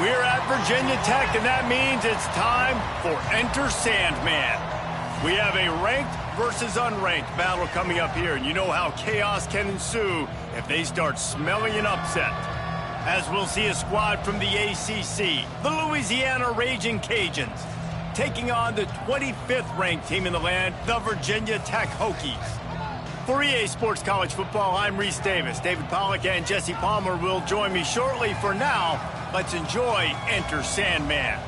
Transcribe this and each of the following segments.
We're at Virginia Tech, and that means it's time for Enter Sandman. We have a ranked versus unranked battle coming up here, and you know how chaos can ensue if they start smelling an upset. As we'll see a squad from the ACC, the Louisiana Ragin Cajuns, taking on the 25th ranked team in the land, the Virginia Tech Hokies. For EA Sports College Football, I'm Reese Davis. David Pollack and Jesse Palmer will join me shortly. For now, let's enjoy Enter Sandman.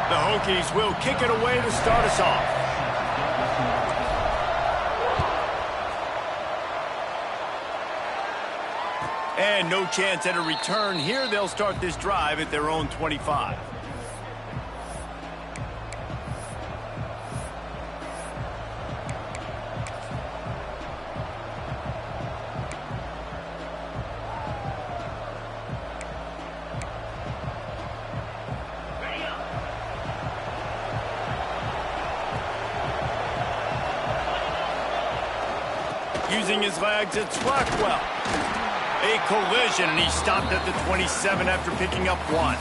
The Hokies will kick it away to start us off. And no chance at a return here. They'll start this drive at their own 25. Using his legs, it's Rockwell. A collision, and he stopped at the 27 after picking up one.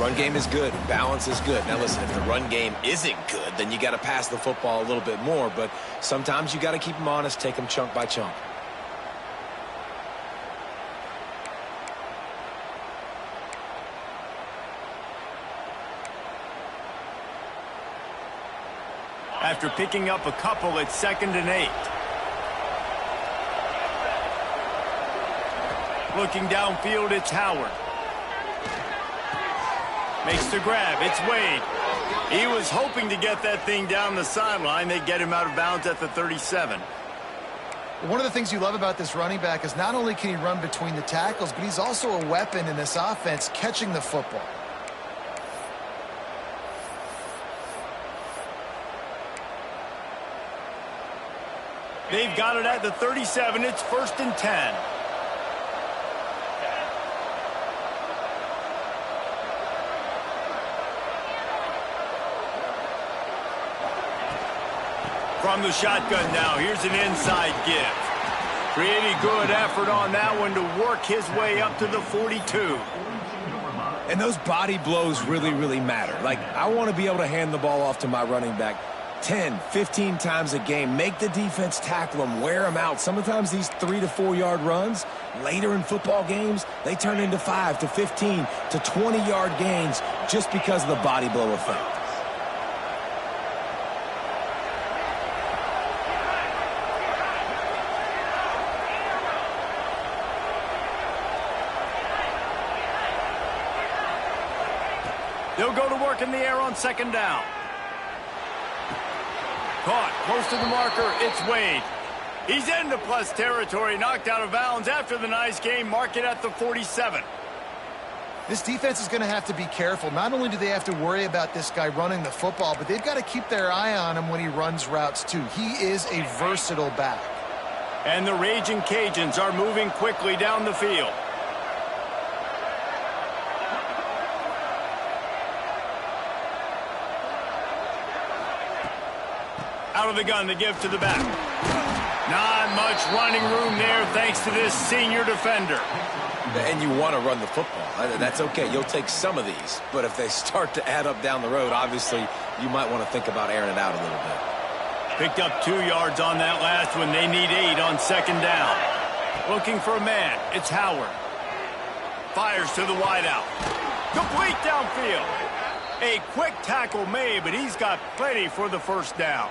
Run game is good. Balance is good. Now listen, if the run game isn't good, then you got to pass the football a little bit more. But sometimes you got to keep them honest, take them chunk by chunk. After picking up a couple, it's 2nd and 8. Looking downfield, it's Howard. Makes the grab, it's Wade. He was hoping to get that thing down the sideline. They get him out of bounds at the 37. One of the things you love about this running back is not only can he run between the tackles, but he's also a weapon in this offense catching the football. They've got it at the 37. It's 1st and 10. From the shotgun now, here's an inside give. Pretty good effort on that one to work his way up to the 42. And those body blows really, really matter. Like, I want to be able to hand the ball off to my running back 10, 15 times a game. Make the defense tackle them, wear them out. Sometimes these 3 to 4 yard runs, later in football games, they turn into 5 to 15 to 20 yard gains just because of the body blow effect. They'll go to work in the air on 2nd down. Caught close to the marker, it's Wade. He's into plus territory, knocked out of bounds after the nice game. Mark it at the 47. This defense is going to have to be careful. Not only do they have to worry about this guy running the football, but they've got to keep their eye on him when he runs routes too. He is a versatile back. And the Ragin Cajuns are moving quickly down the field. Out of the gun, the give to the back. Not much running room there thanks to this senior defender. And you want to run the football. That's okay. You'll take some of these. But if they start to add up down the road, obviously, you might want to think about airing it out a little bit. Picked up 2 yards on that last one. They need 8 on 2nd down. Looking for a man. It's Howard. Fires to the wideout. Complete downfield. A quick tackle made, but he's got plenty for the 1st down.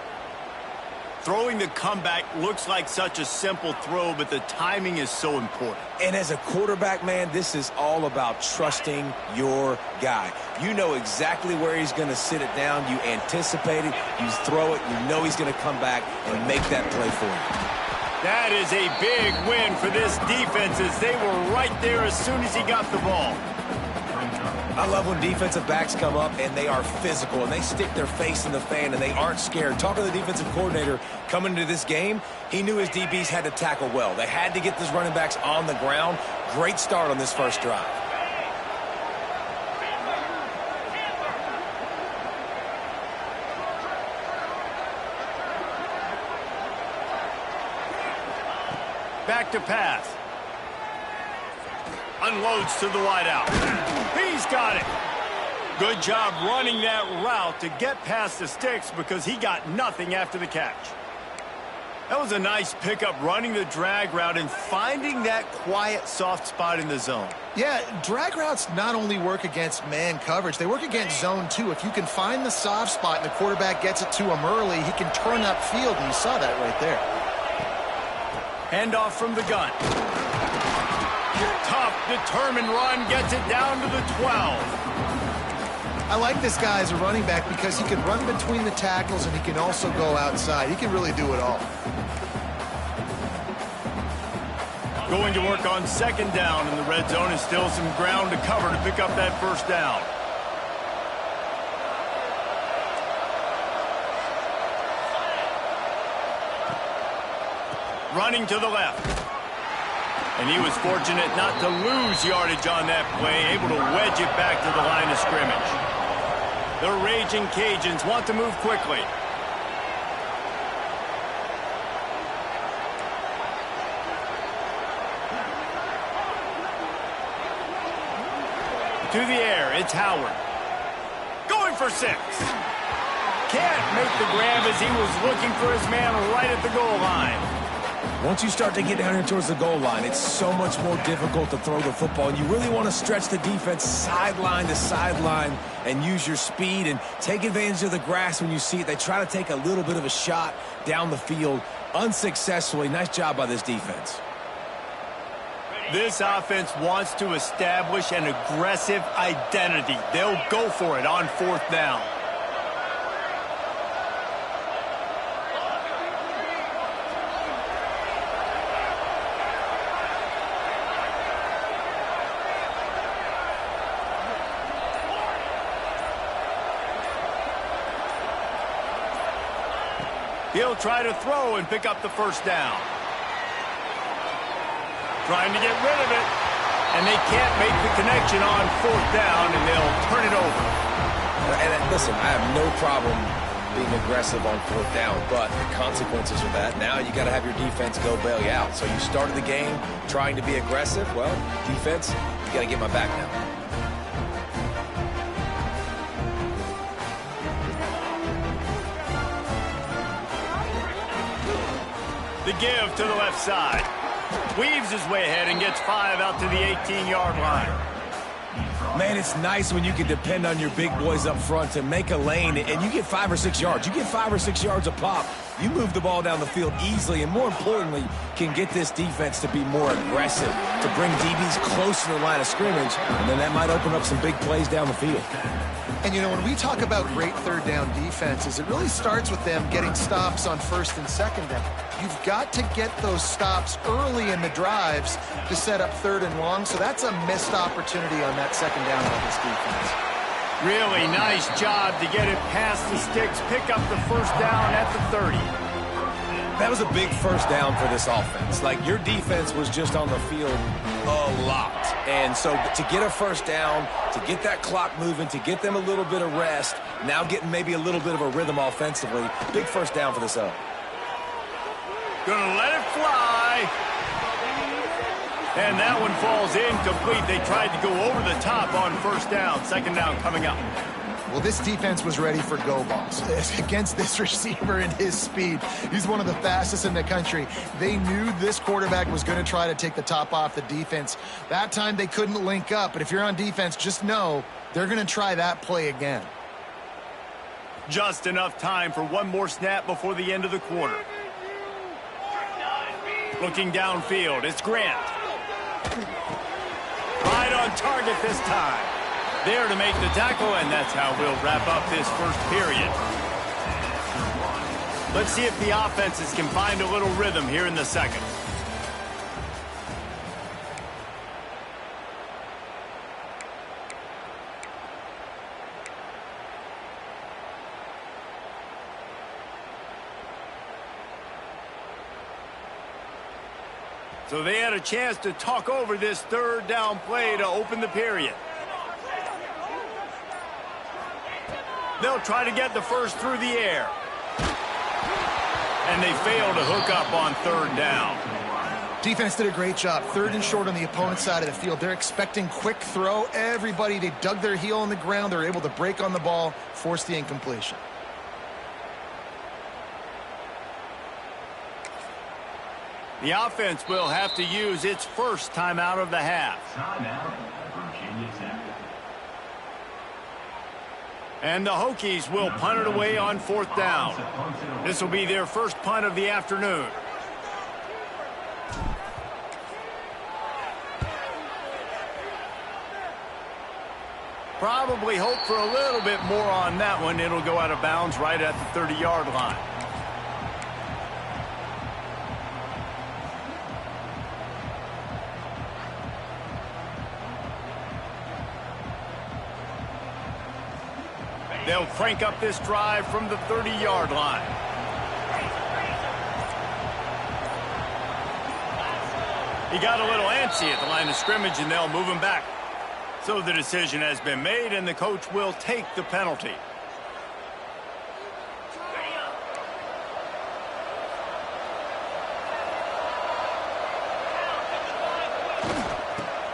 Throwing the comeback looks like such a simple throw, but the timing is so important. And as a quarterback, man, this is all about trusting your guy. You know exactly where he's going to sit it down. You anticipate it. You throw it. You know he's going to come back and make that play for you. That is a big win for this defense as they were right there as soon as he got the ball. I love when defensive backs come up and they are physical and they stick their face in the fan and they aren't scared. Talking to the defensive coordinator coming into this game, he knew his DBs had to tackle well. They had to get these running backs on the ground. Great start on this first drive. Back to pass. Unloads to the wideout. He's got it. Good job running that route to get past the sticks because he got nothing after the catch. That was a nice pickup, running the drag route and finding that quiet, soft spot in the zone. Yeah, drag routes not only work against man coverage, they work against zone too. If you can find the soft spot and the quarterback gets it to him early, he can turn upfield, and you saw that right there. Handoff from the gun. Tough, determined run, gets it down to the 12. I like this guy as a running back because he can run between the tackles and he can also go outside. He can really do it all. Going to work on second down in the red zone, and still some ground to cover to pick up that first down. Running to the left. And he was fortunate not to lose yardage on that play, able to wedge it back to the line of scrimmage. The Raging Cajuns want to move quickly. To the air, it's Howard. Going for 6. Can't make the grab as he was looking for his man right at the goal line. Once you start to get down here towards the goal line, it's so much more difficult to throw the football. And you really want to stretch the defense sideline to sideline and use your speed and take advantage of the grass when you see it. They try to take a little bit of a shot down the field unsuccessfully. Nice job by this defense. This offense wants to establish an aggressive identity. They'll go for it on fourth down. He'll try to throw and pick up the first down. Trying to get rid of it. And they can't make the connection on fourth down, and they'll turn it over. And listen, I have no problem being aggressive on fourth down, but the consequences of that, now you got to have your defense go bail you out. So you started the game trying to be aggressive. Well, defense, you got to get my back now. The give to the left side. Weaves his way ahead and gets 5 out to the 18-yard line. Man, it's nice when you can depend on your big boys up front to make a lane, and you get 5 or 6 yards. You get 5 or 6 yards a pop. You move the ball down the field easily, and more importantly, can get this defense to be more aggressive, to bring DBs close to the line of scrimmage, and then that might open up some big plays down the field. And, you know, when we talk about great third down defenses, it really starts with them getting stops on first and second down. You've got to get those stops early in the drives to set up third and long, so that's a missed opportunity on that second down by this defense. Really nice job to get it past the sticks, pick up the first down at the 30. That was a big first down for this offense. Like, your defense was just on the field a lot. And so to get a first down, to get that clock moving, to get them a little bit of rest, now getting maybe a little bit of a rhythm offensively, big first down for this up. Gonna let it fly. And that one falls incomplete. They tried to go over the top on first down. Second down coming up. Well, this defense was ready for go balls against this receiver and his speed. He's one of the fastest in the country. They knew this quarterback was going to try to take the top off the defense. That time they couldn't link up, but if you're on defense, just know they're going to try that play again. Just enough time for one more snap before the end of the quarter. Looking downfield, it's Grant. Right on target this time. There to make the tackle, and that's how we'll wrap up this first period. Let's see if the offenses can find a little rhythm here in the second. So they had a chance to talk over this third down play to open the period. They'll try to get the first through the air. And they fail to hook up on third down. Defense did a great job. Third and short on the opponent's side of the field. They're expecting quick throw. Everybody, they dug their heel on the ground. They're able to break on the ball, force the incompletion. The offense will have to use its first timeout of the half. And the Hokies will punt it away on fourth down. This will be their first punt of the afternoon. Probably hope for a little bit more on that one. It'll go out of bounds right at the 30-yard line. They'll crank up this drive from the 30-yard line. He got a little antsy at the line of scrimmage, and they'll move him back. So the decision has been made, and the coach will take the penalty.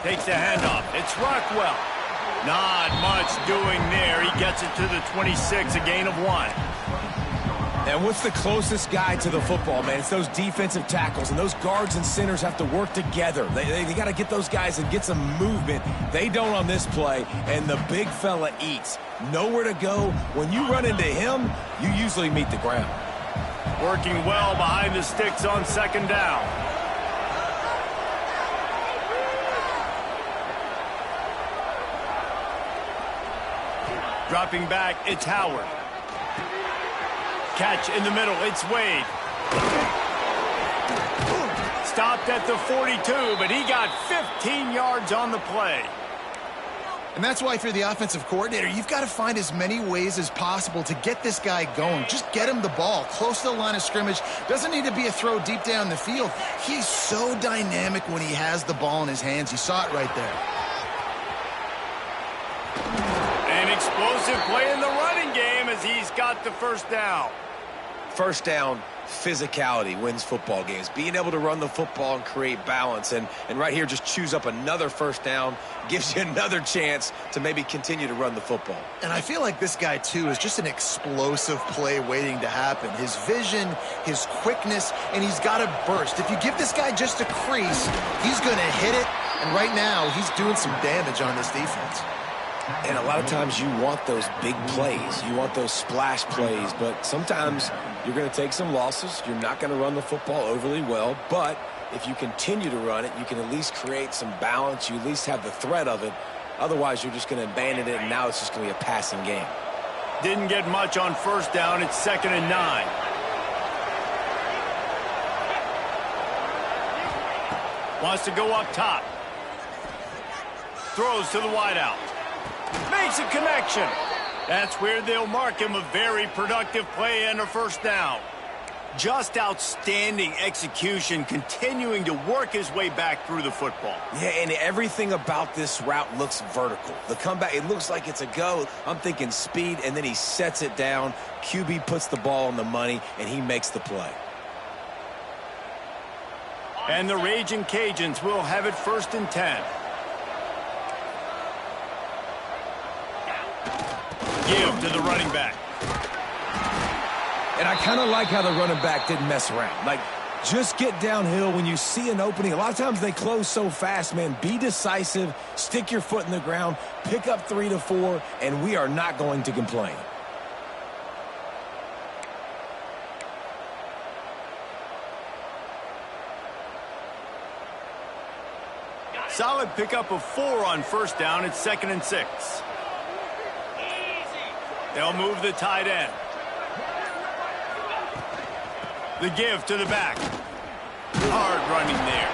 Takes the handoff. It's Rockwell. Not much doing there. He gets it to the 26, a gain of 1. And what's the closest guy to the football, man? It's those defensive tackles, and those guards and centers have to work together. They got to get those guys and get some movement. They don't on this play, and the big fella eats. Nowhere to go. When you run into him, you usually meet the ground. Working well behind the sticks on second down. Dropping back, it's Howard. Catch in the middle, it's Wade. Stopped at the 42, but he got 15 yards on the play. And that's why if you're the offensive coordinator, you've got to find as many ways as possible to get this guy going. Just get him the ball close to the line of scrimmage. Doesn't need to be a throw deep down the field. He's so dynamic when he has the ball in his hands. You saw it right there. Explosive play in the running game as he's got the first down. First down, physicality wins football games. Being able to run the football and create balance. And right here, just choose up another first down. Gives you another chance to maybe continue to run the football. And I feel like this guy, too, is just an explosive play waiting to happen. His vision, his quickness, and he's got to burst. If you give this guy just a crease, he's going to hit it. And right now, he's doing some damage on this defense. And a lot of times you want those big plays. You want those splash plays. But sometimes you're going to take some losses. You're not going to run the football overly well. But if you continue to run it, you can at least create some balance. You at least have the threat of it. Otherwise, you're just going to abandon it, and now it's just going to be a passing game. Didn't get much on first down. It's 2nd and 9. Wants to go up top. Throws to the wideout. Makes a connection. That's where they'll mark him a very productive play and a first down. Just outstanding execution, continuing to work his way back through the football. Yeah, and everything about this route looks vertical. The comeback, it looks like it's a go. I'm thinking speed, and then he sets it down. QB puts the ball on the money, and he makes the play. And the Ragin' Cajuns will have it 1st and 10. Give to the running back. And I kind of like how the running back didn't mess around. Like, just get downhill when you see an opening. A lot of times they close so fast, man. Be decisive, stick your foot in the ground, pick up 3 to 4, and we are not going to complain. solid pickup of 4 on first down. It's 2nd and 6. They'll move the tight end. The give to the back. Hard running there.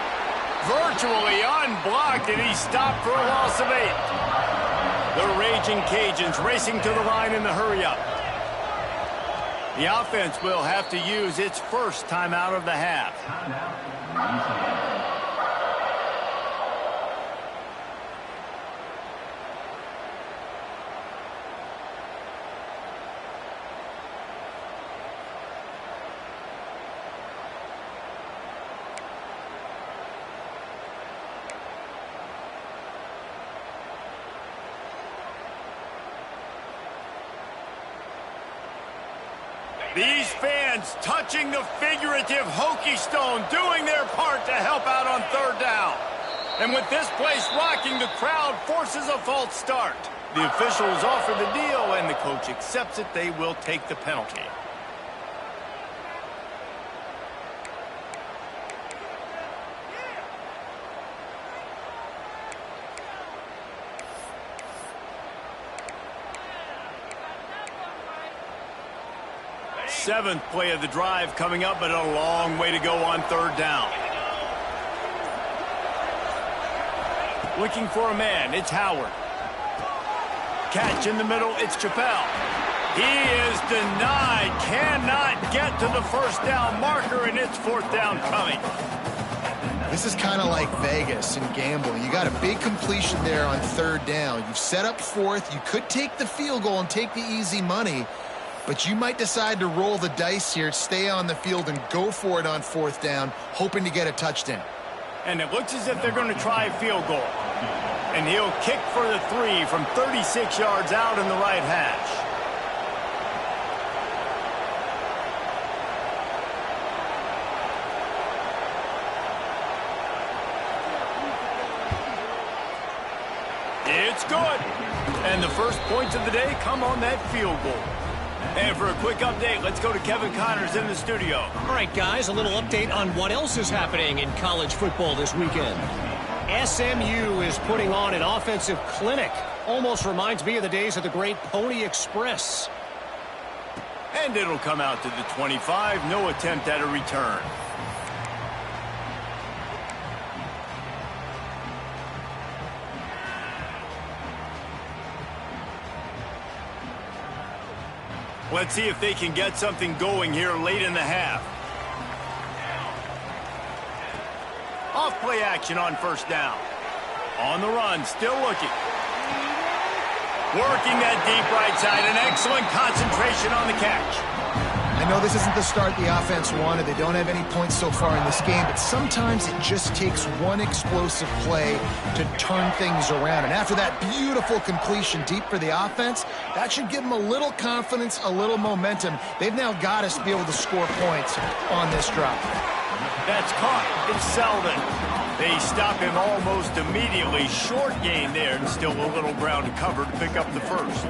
Virtually unblocked, and he's stopped for a loss of 8. The Raging Cajuns racing to the line in the hurry-up. The offense will have to use its first timeout of the half. These fans touching the figurative hokey stone, doing their part to help out on 3rd down. And with this place rocking, the crowd forces a false start. The officials offer the deal, and the coach accepts it. They will take the penalty. Seventh play of the drive coming up, but a long way to go on 3rd down. Looking for a man, it's Howard. Catch in the middle, it's Chappelle. He is denied, cannot get to the first down marker, and it's 4th down coming. This is kind of like Vegas and gambling. You got a big completion there on 3rd down. You've set up 4th. You could take the field goal and take the easy money, but you might decide to roll the dice here, stay on the field, and go for it on 4th down, hoping to get a touchdown. And it looks as if they're going to try a field goal. And he'll kick for the 3 from 36 yards out in the right hash. It's good. And the first points of the day come on that field goal. And for a quick update, let's go to Kevin Connors in the studio. All right, guys, a little update on what else is happening in college football this weekend. SMU is putting on an offensive clinic. Almost reminds me of the days of the great Pony Express. And it'll come out to the 25. No attempt at a return. Let's see if they can get something going here late in the half. Off play action on first down. On the run, still looking. Working that deep right side, an excellent concentration on the catch. I know this isn't the start the offense wanted. They don't have any points so far in this game, but sometimes it just takes one explosive play to turn things around. And after that beautiful completion deep for the offense, that should give them a little confidence, a little momentum. They've now got us to be able to score points on this drive. That's caught. It's Selden. They stop him almost immediately. Short gain there, and still a little ground to cover to pick up the first.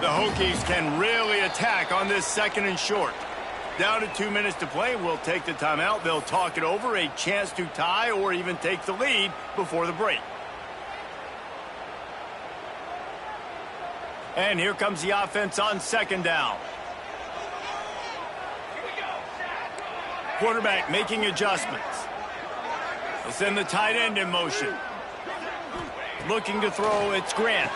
The Hokies can really attack on this 2nd and short. Down to 2 minutes to play. We'll take the timeout. They'll talk it over. A chance to tie or even take the lead before the break. And here comes the offense on 2nd down. Quarterback making adjustments. They'll send the tight end in motion. Looking to throw, it's Grant.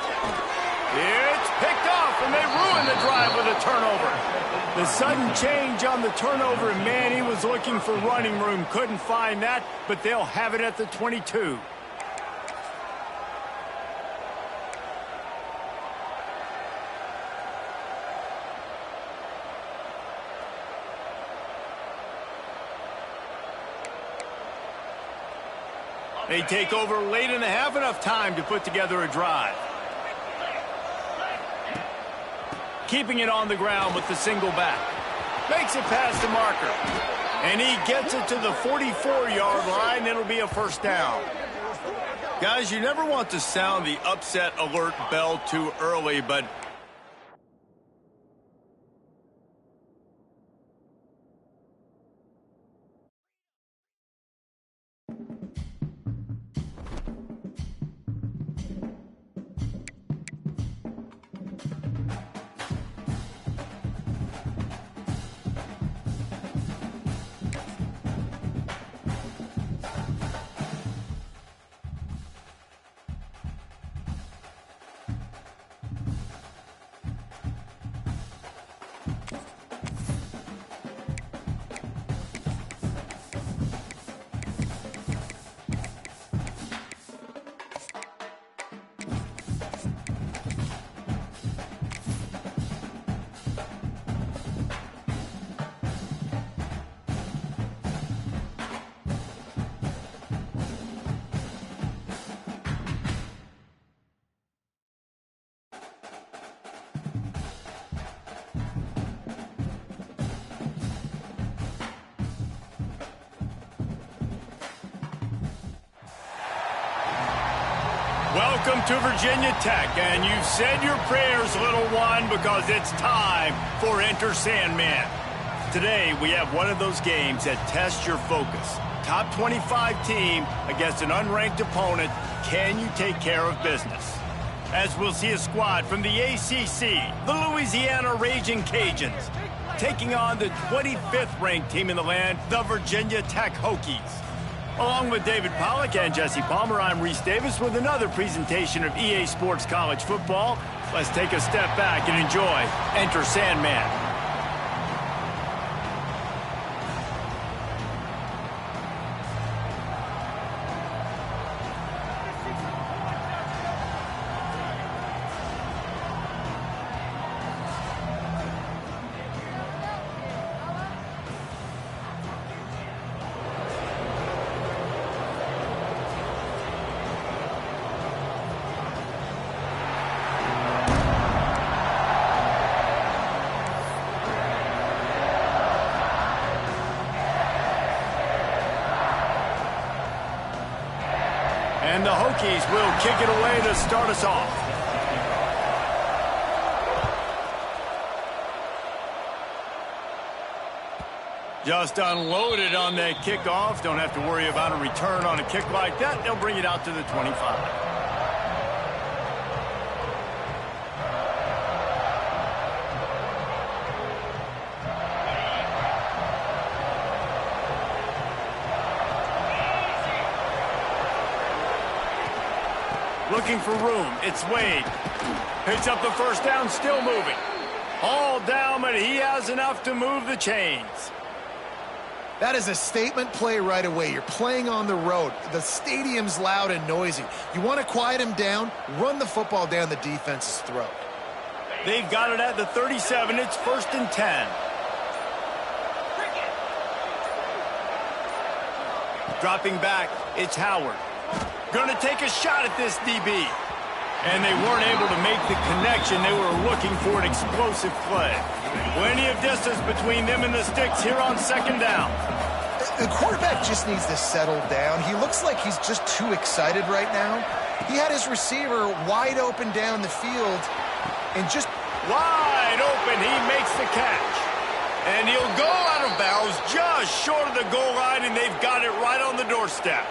It's picked off, and they ruin the drive with a turnover. The sudden change on the turnover, and man, he was looking for running room. Couldn't find that, but they'll have it at the 22. They take over late in the half, enough time to put together a drive. Keeping it on the ground with the single back. Makes it past the marker. And he gets it to the 44-yard line. It'll be a first down. Guys, you never want to sound the upset alert bell too early, but Welcome to Virginia Tech, and you've said your prayers, little one, because it's time for Enter Sandman. Today, we have one of those games that tests your focus. Top 25 team against an unranked opponent. Can you take care of business? As we'll see a squad from the ACC, the Louisiana Ragin Cajuns, taking on the 25th ranked team in the land, the Virginia Tech Hokies. Along with David Pollack and Jesse Palmer, I'm Reese Davis with another presentation of EA Sports College Football. Let's take a step back and enjoy Enter Sandman. And the Hokies will kick it away to start us off. Just unloaded on that kickoff. Don't have to worry about a return on a kick like that. They'll bring it out to the 25. Looking for room. It's Wade. Picks up the first down, still moving. All down, but he has enough to move the chains. That is a statement play right away. You're playing on the road. The stadium's loud and noisy. You want to quiet him down, run the football down the defense's throat. They've got it at the 37. It's 1st and 10. Dropping back, it's Howard. Going to take a shot at this DB. And they weren't able to make the connection. They were looking for an explosive play. Plenty of distance between them and the sticks here on 2nd down. The quarterback just needs to settle down. He looks like he's just too excited right now. He had his receiver wide open down the field and just... Wide open, he makes the catch. And he'll go out of bounds just short of the goal line, and they've got it right on the doorstep.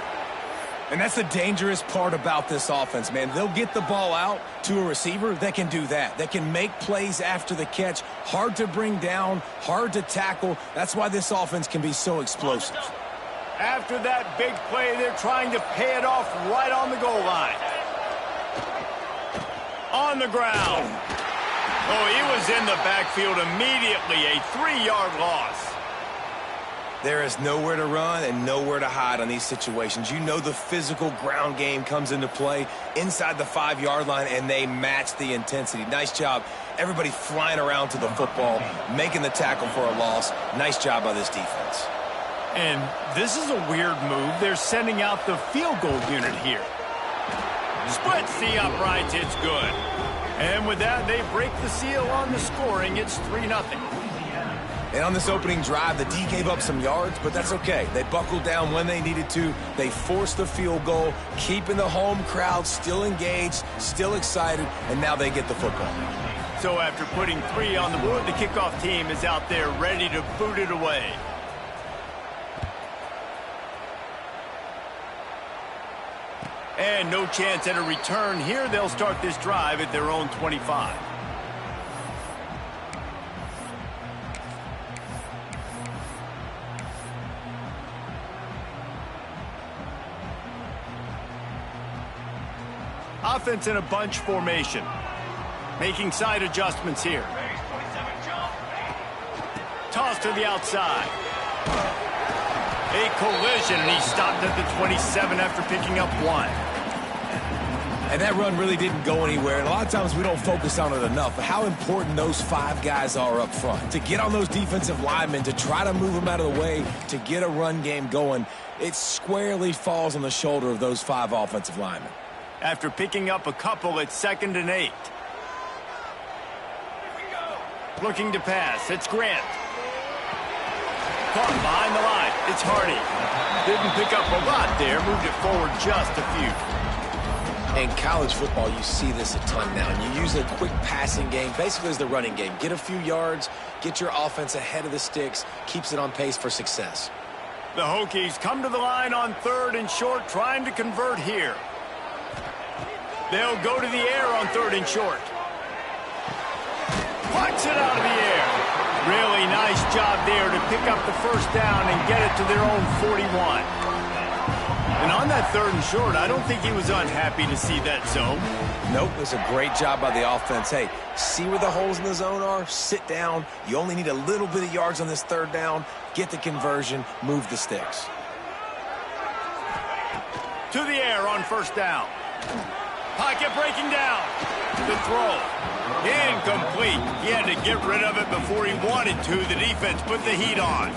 And that's the dangerous part about this offense, man. They'll get the ball out to a receiver that can do that. That can make plays after the catch. Hard to bring down, hard to tackle. That's why this offense can be so explosive. After that big play, they're trying to pay it off right on the goal line. On the ground. Oh, he was in the backfield immediately. A 3-yard loss. There is nowhere to run and nowhere to hide on these situations. You know the physical ground game comes into play inside the 5-yard line, and they match the intensity. Nice job. Everybody flying around to the football, making the tackle for a loss. Nice job by this defense. And this is a weird move. They're sending out the field goal unit here. Splits the uprights. It's good. And with that, they break the seal on the scoring. It's 3-0. And on this opening drive, the D gave up some yards, but that's okay. They buckled down when they needed to. They forced the field goal, keeping the home crowd still engaged, still excited, and now they get the football. So after putting 3 on the board, the kickoff team is out there ready to boot it away. And no chance at a return here. They'll start this drive at their own 25. Offense in a bunch formation. Making side adjustments here. Toss to the outside. A collision, and he stopped at the 27 after picking up 1. And that run really didn't go anywhere. And a lot of times we don't focus on it enough. But how important those 5 guys are up front. To get on those defensive linemen, to try to move them out of the way, to get a run game going, it squarely falls on the shoulder of those 5 offensive linemen. After picking up a couple, it's 2nd and 8. Looking to pass. It's Grant. Caught behind the line. It's Hardy. Didn't pick up a lot there. Moved it forward just a few. In college football, you see this a ton now. And you use a quick passing game, basically as the running game. Get a few yards, get your offense ahead of the sticks, keeps it on pace for success. The Hokies come to the line on 3rd and short, trying to convert here. They'll go to the air on 3rd and short. Punts it out of the air. Really nice job there to pick up the first down and get it to their own 41. And on that 3rd and short, I don't think he was unhappy to see that zone. Nope, it was a great job by the offense. Hey, see where the holes in the zone are? Sit down. You only need a little bit of yards on this 3rd down. Get the conversion, move the sticks. To the air on 1st down. Pocket breaking down. The throw. Incomplete. He had to get rid of it before he wanted to. The defense put the heat on.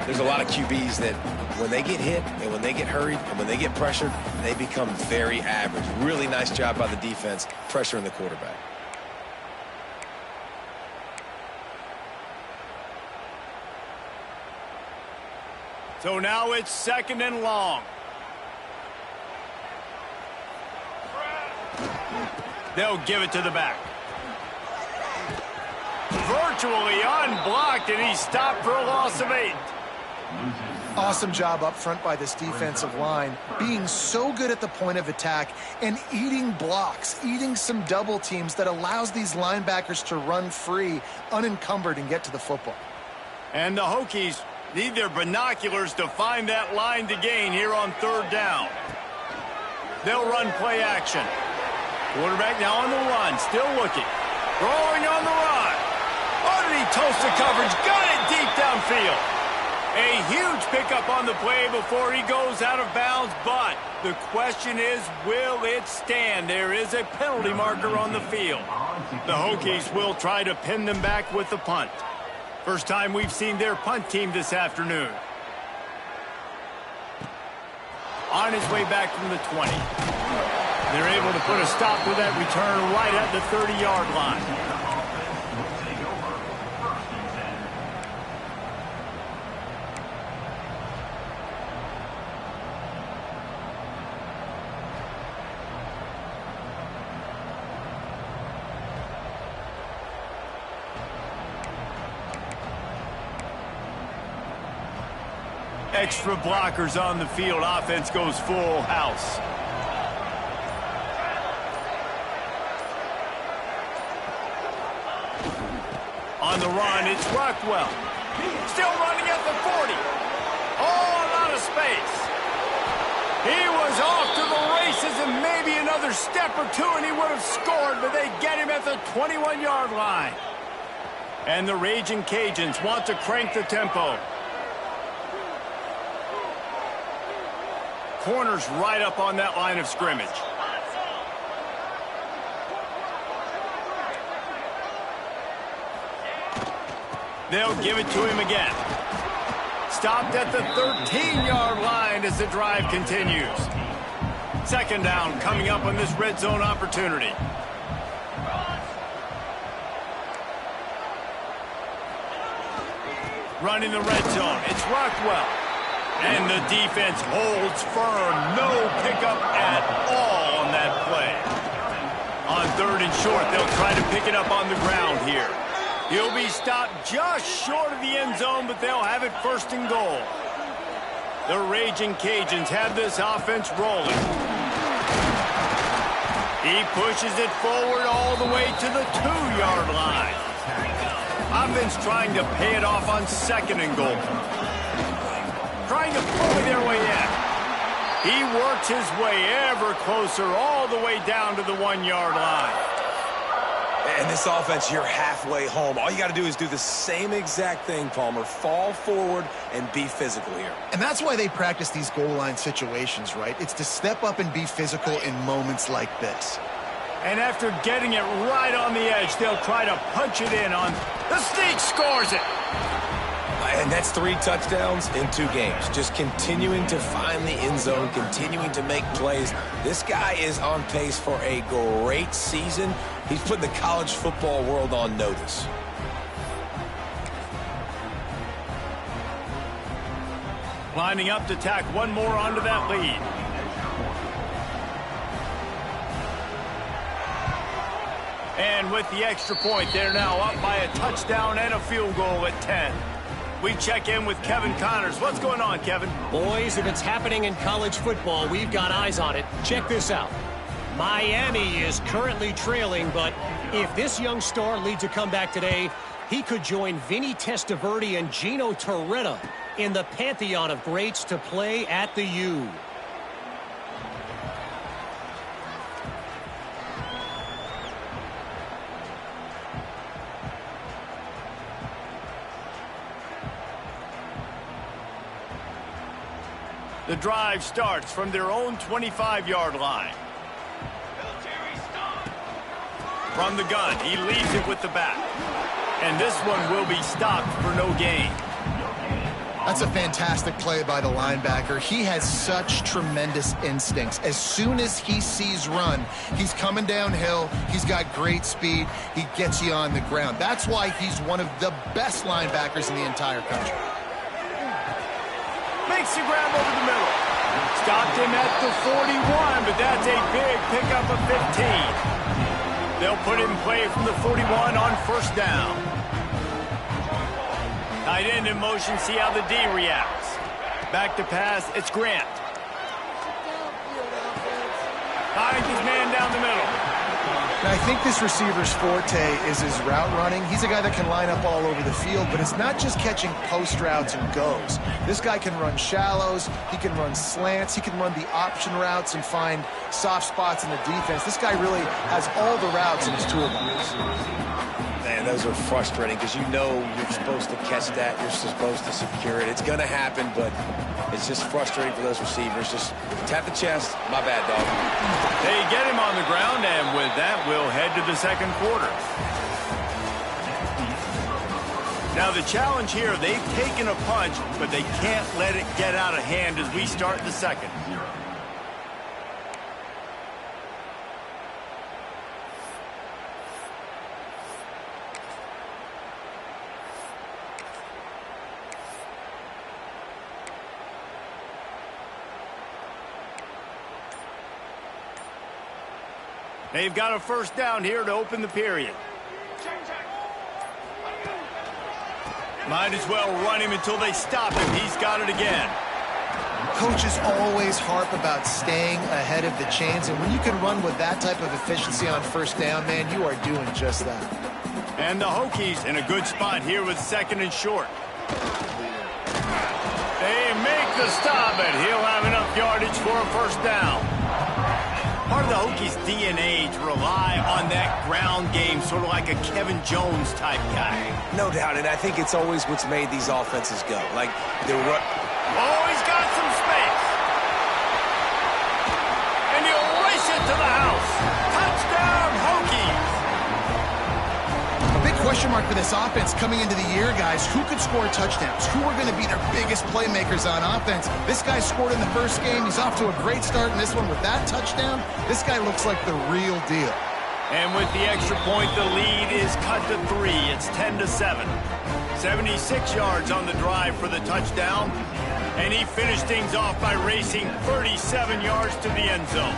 There's a lot of QBs that when they get hit and when they get hurried and when they get pressured, they become very average. Really nice job by the defense pressuring the quarterback. So now it's 2nd and long. They'll give it to the back. Virtually unblocked, and he's stopped for a loss of 8. Awesome job up front by this defensive line, being so good at the point of attack and eating blocks, eating some double teams that allows these linebackers to run free, unencumbered, and get to the football. And the Hokies need their binoculars to find that line to gain here on 3rd down. They'll run play action. Quarterback now on the run, still looking. Throwing on the run. Oh, did he toast the coverage? Got it deep downfield. A huge pickup on the play before he goes out of bounds, but the question is, will it stand? There is a penalty marker on the field. The Hokies will try to pin them back with the punt. First time we've seen their punt team this afternoon. On his way back from the 20. They're able to put a stop to that return right at the 30-yard line. Extra blockers on the field. Offense goes full house. On the run, it's Rockwell. Still running at the 40. All out of space. He was off to the races and maybe another step or two and he would have scored, but they get him at the 21-yard line. And the Ragin' Cajuns want to crank the tempo. Corners right up on that line of scrimmage. They'll give it to him again. Stopped at the 13-yard line as the drive continues. 2nd down coming up on this red zone opportunity. Running the red zone, it's Rockwell. And the defense holds firm. No pickup at all on that play. On 3rd and short, they'll try to pick it up on the ground here. He'll be stopped just short of the end zone, but they'll have it 1st and goal. The Ragin' Cajuns have this offense rolling. He pushes it forward all the way to the 2-yard line. Offense trying to pay it off on 2nd and goal. Trying to bully their way in. He works his way ever closer all the way down to the 1-yard line. And this offense, you're halfway home. All you got to do is do the same exact thing, Palmer. Fall forward and be physical here. And that's why they practice these goal line situations, right? It's to step up and be physical in moments like this. And after getting it right on the edge, they'll try to punch it in on the sneak, scores it. And that's 3 touchdowns in 2 games. Just continuing to find the end zone, continuing to make plays. This guy is on pace for a great season. He's put the college football world on notice. Lining up to tack one more onto that lead. And with the extra point, they're now up by a touchdown and a field goal at 10. We check in with Kevin Connors. What's going on, Kevin? Boys, if it's happening in college football, we've got eyes on it. Check this out. Miami is currently trailing, but if this young star leads a comeback today, he could join Vinny Testaverde and Gino Torretta in the pantheon of greats to play at the U. The drive starts from their own 25-yard line. From the gun, he leads it with the back. And this one will be stopped for no gain. That's a fantastic play by the linebacker. He has such tremendous instincts. As soon as he sees run, he's coming downhill. He's got great speed. He gets you on the ground. That's why he's one of the best linebackers in the entire country. Makes the grab over the middle. Stopped him at the 41, but that's a big pickup of 15. They'll put him in play from the 41 on first down. Tight end in motion, see how the D reacts. Back to pass, it's Grant. Finds his man down the middle. Now, I think this receiver's forte is his route running. He's a guy that can line up all over the field, but it's not just catching post routes and goes. This guy can run shallows, he can run slants, he can run the option routes and find soft spots in the defense. This guy really has all the routes in his toolbox. Man, those are frustrating because you know you're supposed to catch that, you're supposed to secure it. It's going to happen, but it's just frustrating for those receivers. Just tap the chest. My bad, dog. They get him on the ground, and with that, we'll head to the second quarter. Now, the challenge here, they've taken a punch, but they can't let it get out of hand as we start the second. They've got a first down here to open the period. Might as well run him until they stop him. He's got it again. Coaches always harp about staying ahead of the chains, and when you can run with that type of efficiency on first down, man, you are doing just that. And the Hokies in a good spot here with second and short. They make the stop, and he'll have enough yardage for a first down. Part of the Hokies' DNA to rely on that ground game, sort of like a Kevin Jones type guy. No doubt, and I think it's always what's made these offenses go. Like, they're Oh, he's got some space. And he'll race it to the house. Touchdown, Hokies. A big question mark for this offense coming into the year, guys. Who could score touchdowns? Who are going to be their biggest playmakers on offense? This guy scored in the first game. He's off to a great start in this one with that touchdown. This guy looks like the real deal. And with the extra point, the lead is cut to 3. It's 10-7. 76 yards on the drive for the touchdown. And he finished things off by racing 37 yards to the end zone.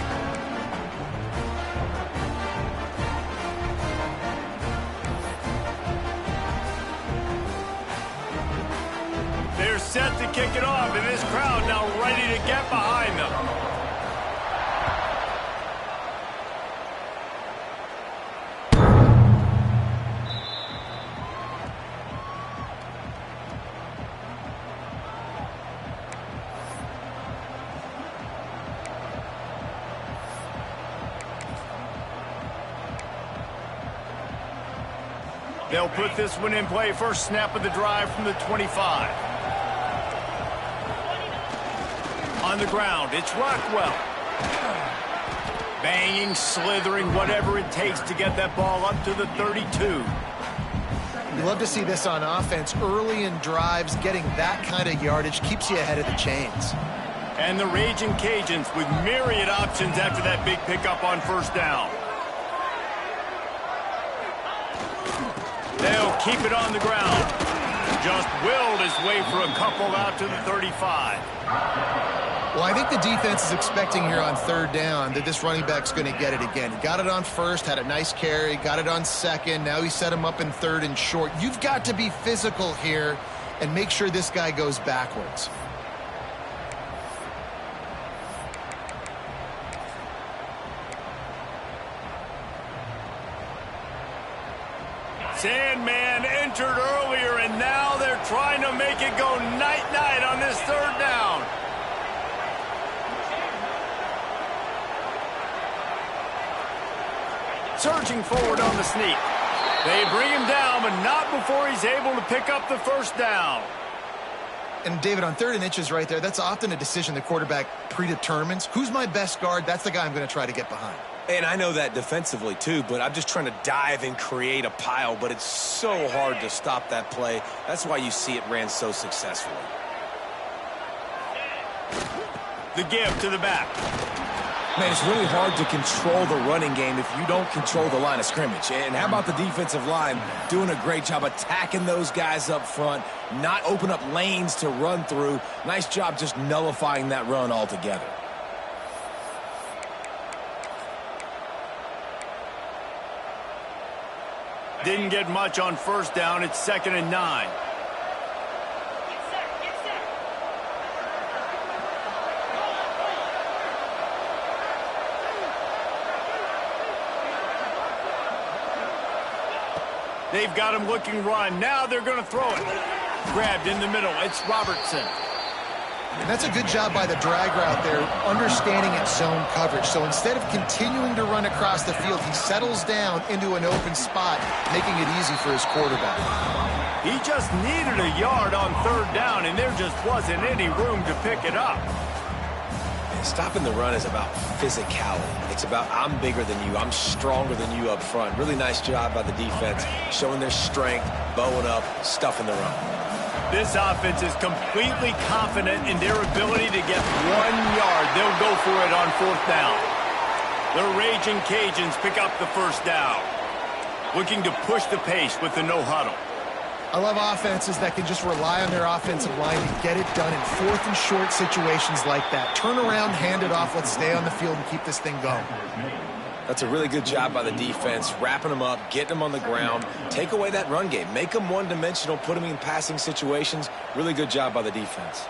They're set to kick it off, and this crowd now ready to get behind them. They'll put this one in play. First snap of the drive from the 25. On the ground, it's Rockwell. Banging, slithering, whatever it takes to get that ball up to the 32. You love to see this on offense. Early in drives, getting that kind of yardage keeps you ahead of the chains. And the Ragin Cajuns with myriad options after that big pickup on first down. They'll keep it on the ground. Just willed his way for a couple out to the 35. Well, I think the defense is expecting here on third down that this running back's going to get it again. He got it on first, had a nice carry, got it on second. Now he set him up in third and short. You've got to be physical here and make sure this guy goes backwards. Sandman entered earlier, and now they're trying to make it go night-night on this third down. Surging forward on the sneak. They bring him down, but not before he's able to pick up the first down. And, David, on third and inches right there, that's often a decision the quarterback predetermines. Who's my best guard? That's the guy I'm going to try to get behind. And I know that defensively, too, but I'm just trying to dive and create a pile, but it's so hard to stop that play. That's why you see it ran so successfully. The give to the back. Man, it's really hard to control the running game if you don't control the line of scrimmage. And how about the defensive line doing a great job attacking those guys up front, not open up lanes to run through. Nice job just nullifying that run altogether. Didn't get much on first down. It's 2nd and 9. They've got him looking run. Now they're going to throw it. Grabbed in the middle. It's Robertson. And that's a good job by the drag route there, understanding its zone coverage. So instead of continuing to run across the field, he settles down into an open spot, making it easy for his quarterback. He just needed a yard on third down, and there just wasn't any room to pick it up. Stopping the run is about physicality. It's about I'm bigger than you, I'm stronger than you up front. Really nice job by the defense, showing their strength, bowing up, stuffing the run. This offense is completely confident in their ability to get 1 yard. They'll go for it on fourth down. The Ragin' Cajuns pick up the first down. Looking to push the pace with the no huddle. I love offenses that can just rely on their offensive line to get it done in fourth and short situations like that. Turn around, hand it off, let's stay on the field and keep this thing going. That's a really good job by the defense, wrapping them up, getting them on the ground. Take away that run game. Make them one-dimensional, put them in passing situations. Really good job by the defense.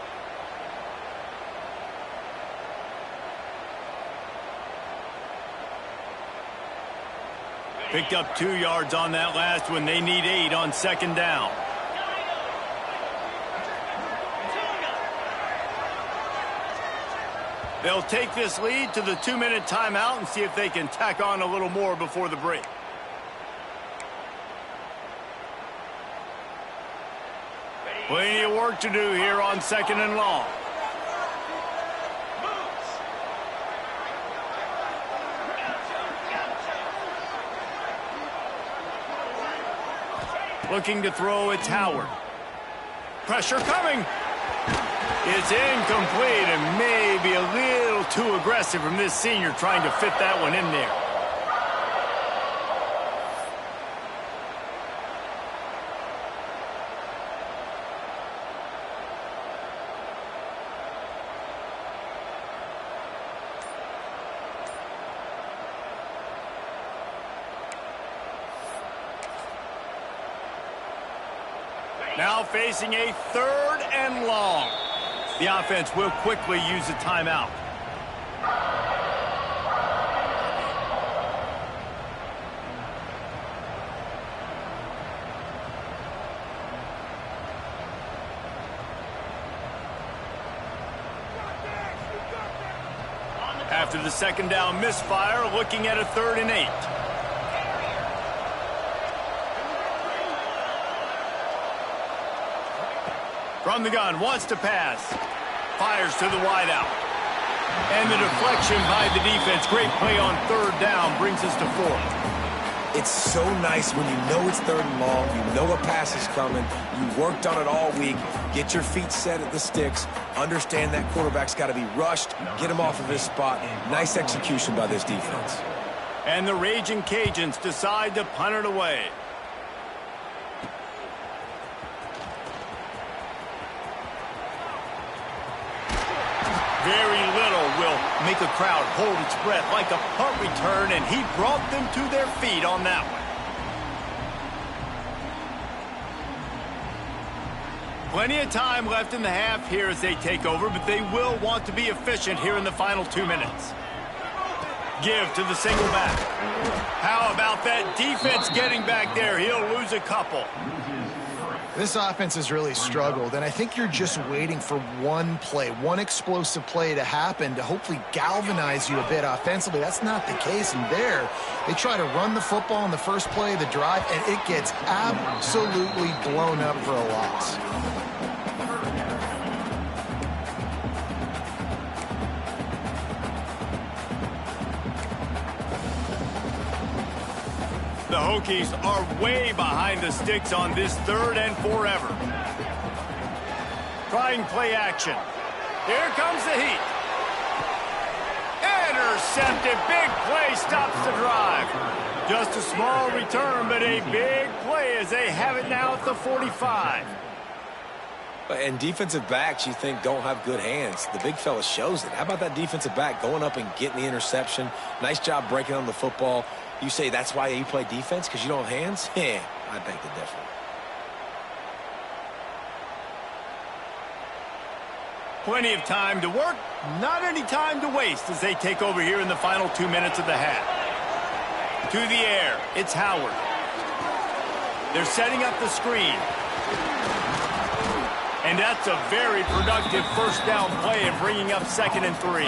Picked up 2 yards on that last one. They need 8 on second down. They'll take this lead to the 2-minute timeout and see if they can tack on a little more before the break. Plenty of work to do here on 2nd and long. Looking to throw, it's Howard. Pressure coming. It's incomplete and maybe a little too aggressive from this senior trying to fit that one in there. Now facing a 3rd and long. The offense will quickly use a timeout. After the 2nd down misfire, looking at a 3rd and 8. From the gun, wants to pass. Fires to the wideout. And the deflection by the defense. Great play on 3rd down brings us to 4th. It's so nice when you know it's 3rd and long, you know a pass is coming, you worked on it all week, get your feet set at the sticks, understand that quarterback's got to be rushed, get him off of his spot. Nice execution by this defense. And the Ragin' Cajuns decide to punt it away. Very little will make a crowd hold its breath like a punt return, and he brought them to their feet on that one. Plenty of time left in the half here as they take over, but they will want to be efficient here in the final 2 minutes. Give to the single back. How about that defense getting back there? He'll lose a couple. This offense has really struggled, and I think you're just waiting for one play, one explosive play to happen to hopefully galvanize you a bit offensively. That's not the case, and there they try to run the football in the first play of the drive, and it gets absolutely blown up for a loss. The Hokies are way behind the sticks on this 3rd and forever. Trying play action. Here comes the heat. Intercepted. Big play stops the drive. Just a small return, but a big play as they have it now at the 45. And defensive backs, you think, don't have good hands. The big fella shows it. How about that defensive back going up and getting the interception? Nice job breaking on the football. You say that's why you play defense, because you don't have hands? Yeah, I think the difference. Plenty of time to work, not any time to waste as they take over here in the final 2 minutes of the half. To the air, it's Howard. They're setting up the screen. And that's a very productive first down play and bringing up 2nd and 3.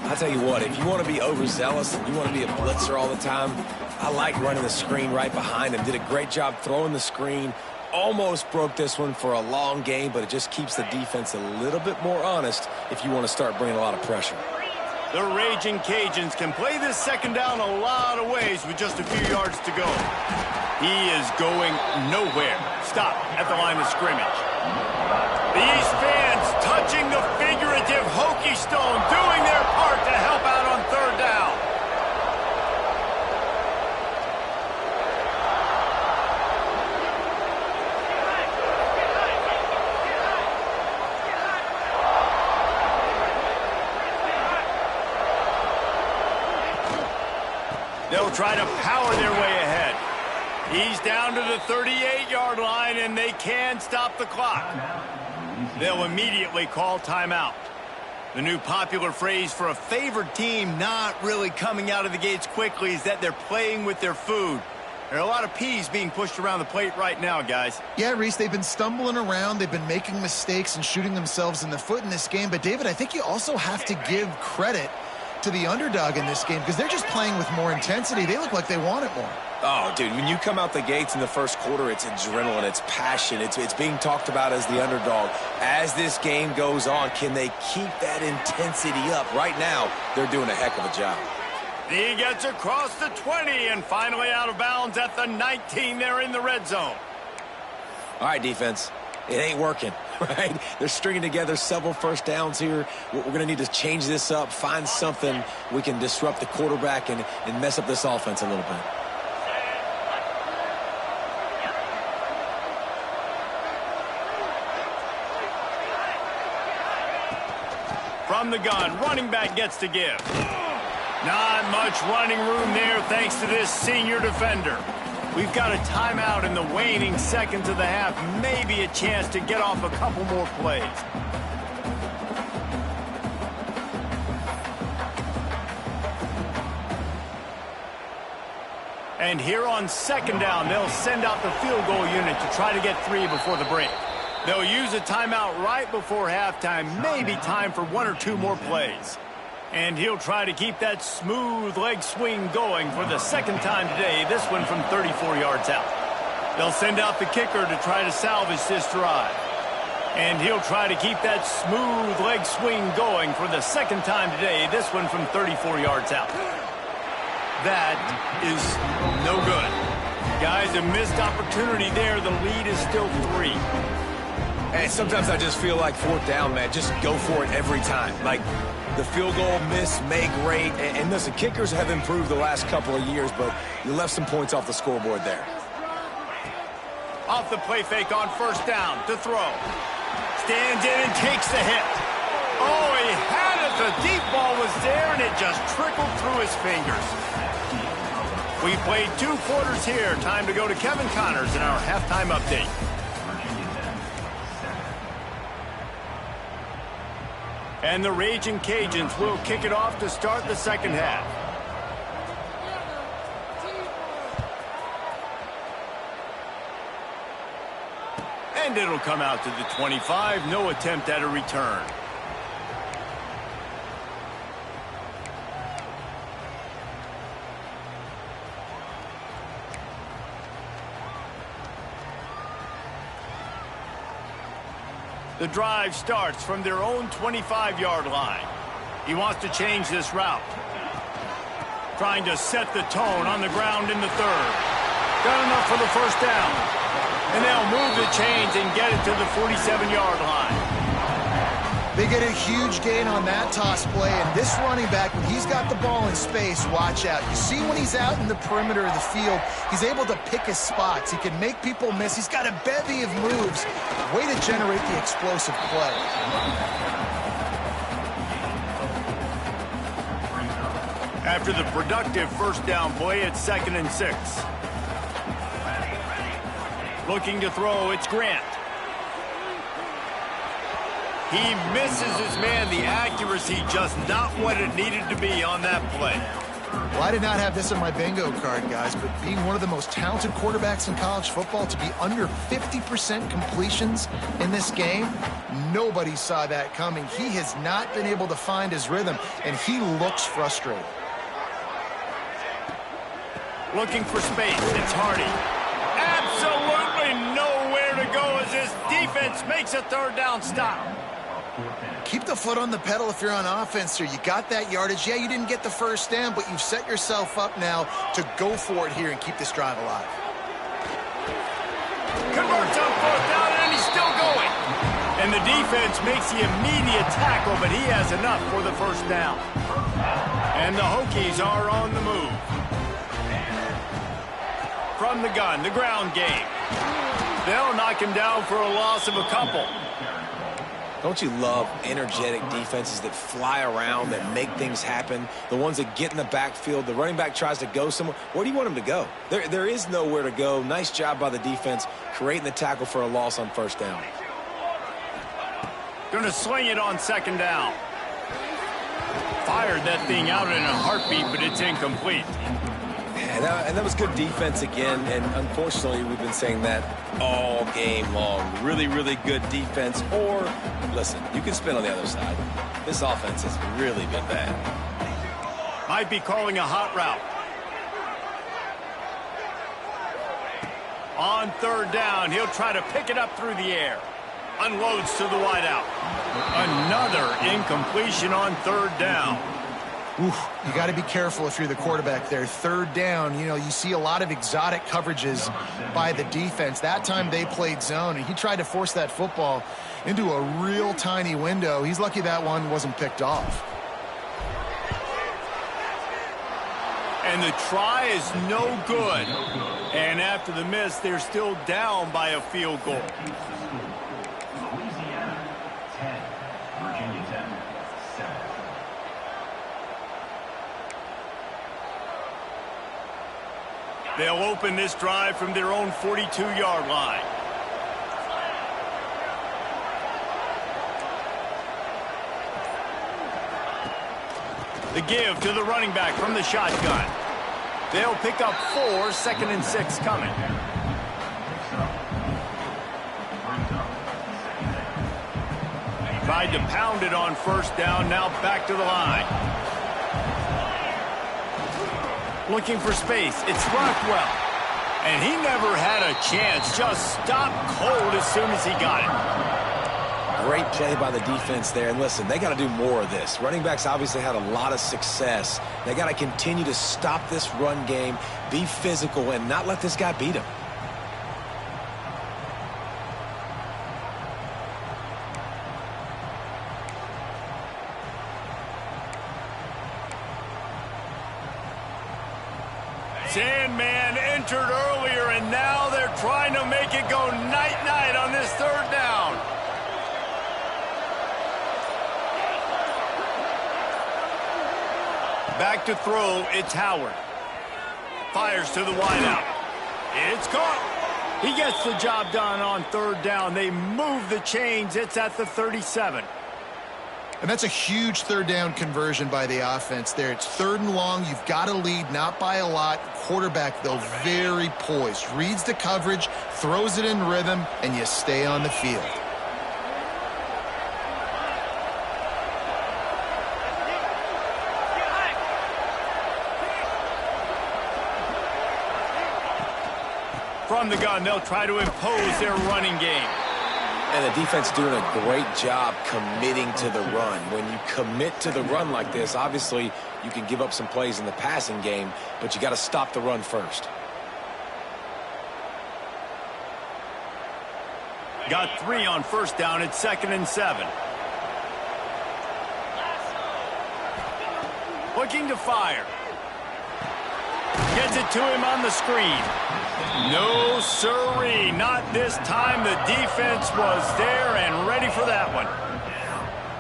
I'll tell you what, if you want to be overzealous and you want to be a blitzer all the time, I like running the screen right behind him. Did a great job throwing the screen. Almost broke this one for a long game, but it just keeps the defense a little bit more honest if you want to start bringing a lot of pressure. The Ragin Cajuns can play this 2nd down a lot of ways with just a few yards to go. He is going nowhere. Stop at the line of scrimmage. These fans touching the figurative Hokie stone, doing their part to help out on 3rd down. They'll try to power their way ahead. He's down to the 38-yard line, and they can stop the clock. They'll immediately call timeout. The new popular phrase for a favored team not really coming out of the gates quickly is that they're playing with their food. There are a lot of peas being pushed around the plate right now, guys. Yeah, Reese, they've been stumbling around. They've been making mistakes and shooting themselves in the foot in this game. But, David, I think you also have to give credit to the underdog in this game because they're just playing with more intensity. They look like they want it more. Oh, dude, when you come out the gates in the first quarter, it's adrenaline, it's passion, it's being talked about as the underdog. As this game goes on, can they keep that intensity up? Right now, they're doing a heck of a job. He gets across the 20 and finally out of bounds at the 19. They're in the red zone. All right, defense. It ain't working, right? They're stringing together several first downs here. We're going to need to change this up, find something we can disrupt the quarterback and mess up this offense a little bit. From the gun, running back gets to give. Not much running room there thanks to this senior defender. We've got a timeout in the waning seconds of the half. Maybe a chance to get off a couple more plays. And here on 2nd down, they'll send out the field goal unit to try to get 3 before the break. They'll use a timeout right before halftime, maybe time for 1 or 2 more plays. And he'll try to keep that smooth leg swing going for the 2nd time today, this one from 34 yards out. They'll send out the kicker to try to salvage this drive. And he'll try to keep that smooth leg swing going for the 2nd time today, this one from 34 yards out. That is no good. Guys, a missed opportunity there. The lead is still 3. And sometimes I just feel like 4th down, man. Just go for it every time. Like, the field goal miss, make great. And listen, kickers have improved the last couple of years, but you left some points off the scoreboard there. Off the play fake on 1st down to throw. Stands in and takes the hit. Oh, he had it. The deep ball was there, and it just trickled through his fingers. We played 2 quarters here. Time to go to Kevin Connors in our halftime update. And the Ragin' Cajuns will kick it off to start the second half. And it'll come out to the 25. No attempt at a return. The drive starts from their own 25-yard line. He wants to change this route. Trying to set the tone on the ground in the third. Got enough for the first down. And they'll move the chains and get it to the 47-yard line. They get a huge gain on that toss play, and this running back, when he's got the ball in space, watch out. You see when he's out in the perimeter of the field, he's able to pick his spots. He can make people miss. He's got a bevy of moves. Way to generate the explosive play. After the productive first down play, it's 2nd and 6. Looking to throw, it's Grant. He misses his man. The accuracy just not what it needed to be on that play. Well, I did not have this on my bingo card, guys, but being one of the most talented quarterbacks in college football, to be under 50% completions in this game, nobody saw that coming. He has not been able to find his rhythm, and he looks frustrated. Looking for space, it's Hardy. Absolutely nowhere to go as this defense makes a third down stop. Keep the foot on the pedal if you're on offense here. You got that yardage. Yeah, you didn't get the first down, but you've set yourself up now to go for it here and keep this drive alive. Converts on 4th down, and he's still going. And the defense makes the immediate tackle, but he has enough for the first down. And the Hokies are on the move. From the gun, the ground game. They'll knock him down for a loss of a couple. Don't you love energetic defenses that fly around, that make things happen? The ones that get in the backfield, the running back tries to go somewhere. Where do you want him to go? There is nowhere to go. Nice job by the defense, creating the tackle for a loss on first down. Gonna sling it on 2nd down. Fired that thing out in a heartbeat, but it's incomplete. And that was good defense again, and unfortunately, we've been saying that all game long. Really, really good defense, or, listen, you can spin on the other side. This offense has really been bad. Might be calling a hot route. On 3rd down, he'll try to pick it up through the air. Unloads to the wideout. Another incompletion on 3rd down. Oof, you got to be careful if you're the quarterback there. 3rd down, you see a lot of exotic coverages by the defense. That time they played zone, and he tried to force that football into a real tiny window. He's lucky that one wasn't picked off. And the try is no good. And after the miss, they're still down by a field goal. They'll open this drive from their own 42-yard line. The give to the running back from the shotgun. They'll pick up 4, 2nd and 6 coming. Tried to pound it on 1st down, now back to the line. Looking for space, it's Rockwell. And he never had a chance, just stopped cold as soon as he got it. Great play by the defense there. And listen, they got to do more of this. Running backs obviously had a lot of success. They got to continue to stop this run game, be physical, and not let this guy beat him. Sandman entered earlier, and now they're trying to make it go night-night on this 3rd down. back to throw. It's Howard. Fires to the wideout. It's caught. He gets the job done on third down. They move the chains. It's at the 37. And that's a huge third down conversion by the offense there. It's 3rd and long. You've got to lead, not by a lot. Quarterback, though, very poised. Reads the coverage, throws it in rhythm, and you stay on the field. From the gun, they'll try to impose their running game. And the defense doing a great job committing to the run. When you commit to the run like this, obviously you can give up some plays in the passing game, but you got to stop the run first. Got 3 on first down. It's 2nd and 7. Looking to fire. Gets it to him on the screen. No siree, not this time. The defense was there and ready for that one.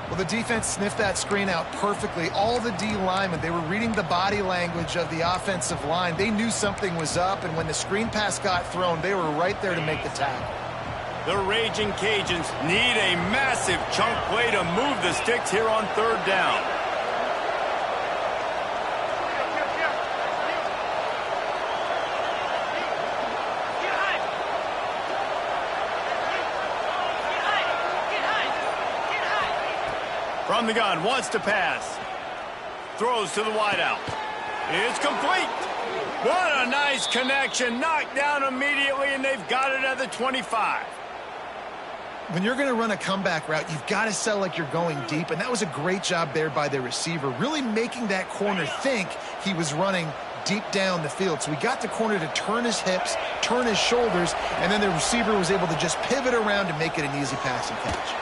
Well, the defense sniffed that screen out perfectly. All the D linemen, they were reading the body language of the offensive line. They knew something was up, and when the screen pass got thrown, they were right there to make the tackle. The Raging Cajuns need a massive chunk play to move the sticks here on third down. From the gun, wants to pass. Throws to the wideout. It's complete. What a nice connection. Knocked down immediately, and they've got it at the 25. When you're going to run a comeback route, you've got to sell like you're going deep, and that was a great job there by the receiver, really making that corner think he was running deep down the field. So we got the corner to turn his hips, turn his shoulders, and then the receiver was able to just pivot around and make it an easy passing catch.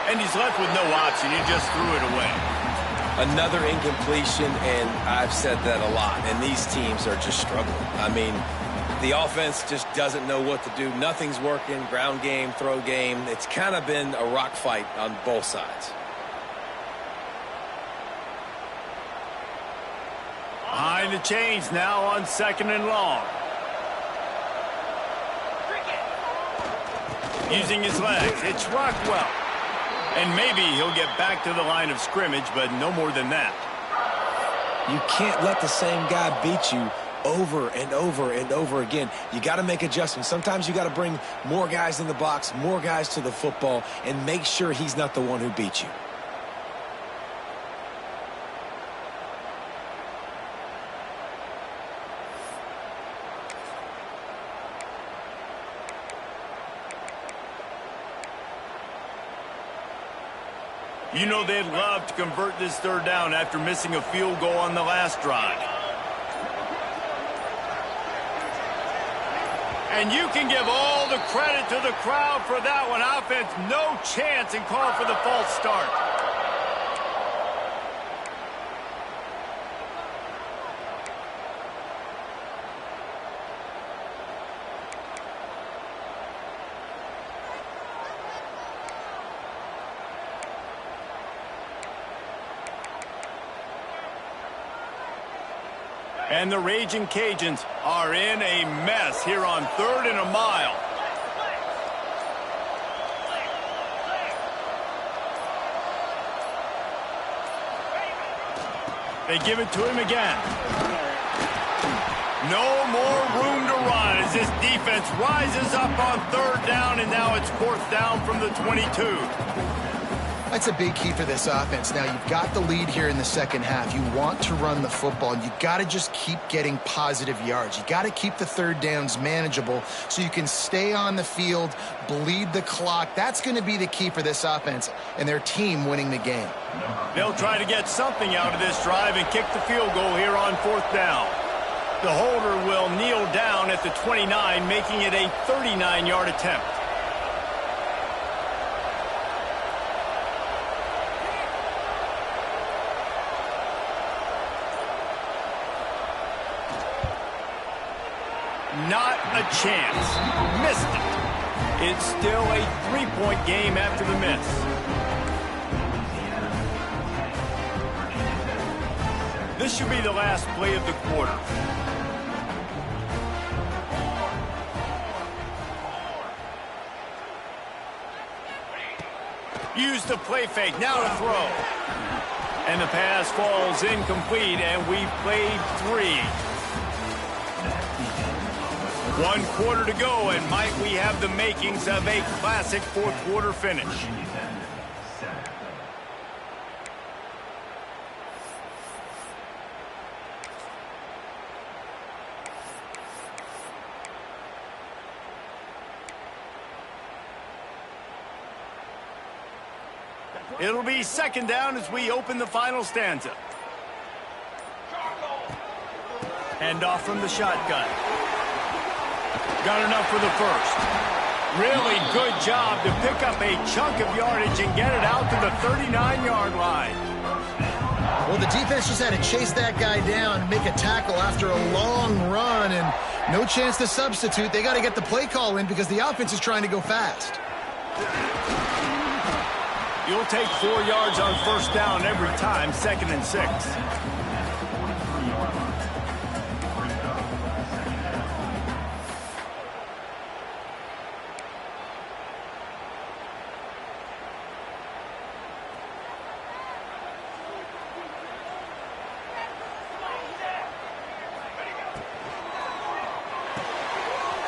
And he's left with no option. He just threw it away. Another incompletion, and I've said that a lot, and these teams are just struggling. I mean, the offense just doesn't know what to do. Nothing's working. Ground game, throw game. It's kind of been a rock fight on both sides. Behind the chains now on 2nd and long. Using his legs, it's Rockwell. And maybe he'll get back to the line of scrimmage, but no more than that. You can't let the same guy beat you over and over and over again. You got to make adjustments. Sometimes you got to bring more guys in the box, more guys to the football, and make sure he's not the one who beat you. You know they'd love to convert this third down after missing a field goal on the last drive. And you can give all the credit to the crowd for that one. Offense, no chance, and call for the false start. And the Raging Cajuns are in a mess here on 3rd and a mile. They give it to him again. No more room to run as this defense rises up on 3rd down, and now it's 4th down from the 22. That's a big key for this offense. Now, you've got the lead here in the second half. You want to run the football, and you've got to just keep getting positive yards. You got to keep the third downs manageable so you can stay on the field, bleed the clock. That's going to be the key for this offense and their team winning the game. They'll try to get something out of this drive and kick the field goal here on 4th down. The holder will kneel down at the 29, making it a 39-yard attempt. Not a chance. Missed it. It's still a 3-point game after the miss. This should be the last play of the quarter. Use the play fake, now to throw. And the pass falls incomplete, and we've played 3. 1 quarter to go, and might we have the makings of a classic fourth quarter finish. It'll be second down as we open the final stanza. Hand off from the shotgun. Got enough for the first. Really good job to pick up a chunk of yardage and get it out to the 39-yard line. Well, the defense just had to chase that guy down and make a tackle after a long run, and no chance to substitute. They got to get the play call in because the offense is trying to go fast. You'll take 4 yards on first down every time, 2nd and 6.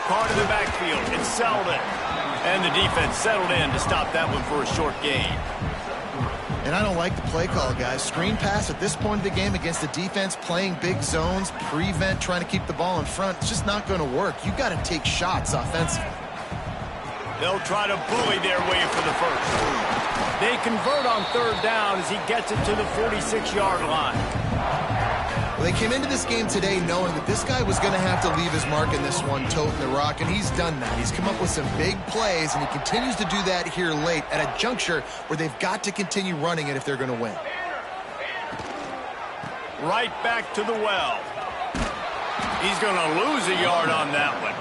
Part of the backfield, it's Selden. And the defense settled in to stop that one for a short gain. And I don't like the play call, guys. Screen pass at this point of the game against the defense playing big zones, prevent, trying to keep the ball in front. It's just not going to work. You got to take shots offensively. They'll try to bully their way for the first. They convert on third down as he gets it to the 46-yard line. Well, they came into this game today knowing that this guy was going to have to leave his mark in this one, toting the rock, and he's done that. He's come up with some big plays, and he continues to do that here late at a juncture where they've got to continue running it if they're going to win. Right back to the well. He's going to lose a yard on that one.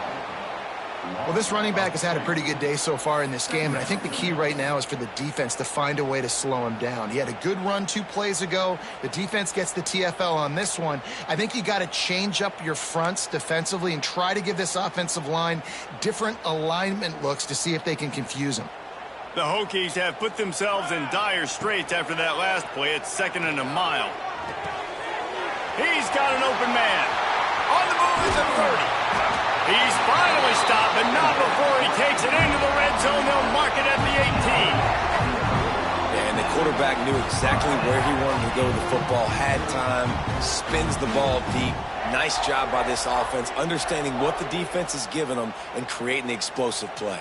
Well, this running back has had a pretty good day so far in this game, and I think the key right now is for the defense to find a way to slow him down. He had a good run 2 plays ago. The defense gets the TFL on this one. I think you got to change up your fronts defensively and try to give this offensive line different alignment looks to see if they can confuse him. The Hokies have put themselves in dire straits after that last play. It's 2nd and a mile. He's got an open man. On the move is the 30. He's finally stopped, but not before he takes it into the red zone. They'll mark it at the 18. And the quarterback knew exactly where he wanted to go with the football, had time, spins the ball deep. Nice job by this offense, understanding what the defense is giving them and creating the explosive play.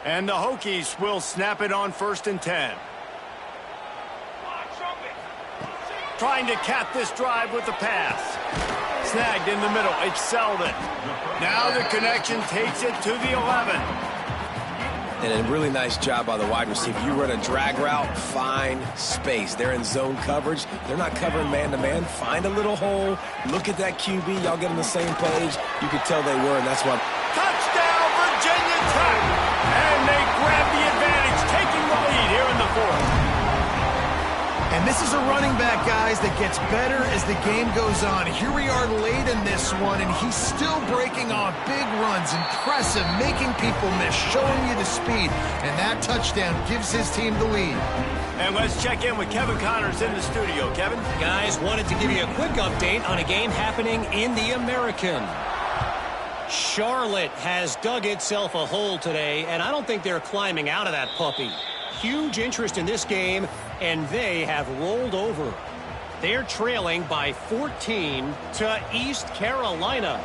And the Hokies will snap it on 1st and 10. Trying to cap this drive with the pass. Snagged in the middle. It's Selden. Now the connection takes it to the 11. And a really nice job by the wide receiver. You run a drag route, find space. They're in zone coverage. They're not covering man-to-man. Find a little hole. Look at that QB. Y'all get on the same page. You could tell they were, and that's why. Touchdown, Virginia Tech! And they grab the advantage, taking the lead here in the 4th. And this is a running back, guys, that gets better as the game goes on. Here we are late in this one, and he's still breaking off big runs. Impressive, making people miss, showing you the speed. And that touchdown gives his team the lead. And let's check in with Kevin Connors in the studio. Kevin? Guys, wanted to give you a quick update on a game happening in the American. Charlotte has dug itself a hole today, and I don't think they're climbing out of that puppy. Huge interest in this game, and they have rolled over. They're trailing by 14 to East Carolina.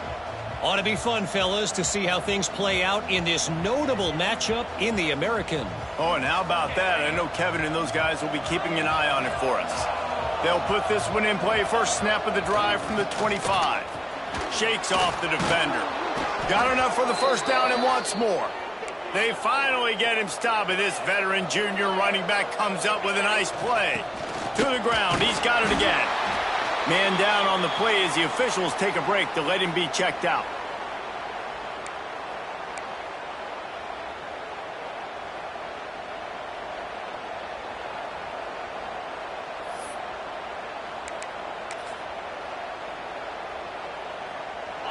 Ought to be fun, fellas, to see how things play out in this notable matchup in the American. Oh, and how about that? I know Kevin and those guys will be keeping an eye on it for us. They'll put this one in play. First snap of the drive from the 25. Shakes off the defender. Got enough for the first down and wants more. They finally get him stopped, and this veteran junior running back comes up with a nice play. To the ground, he's got it again. Man down on the play as the officials take a break to let him be checked out.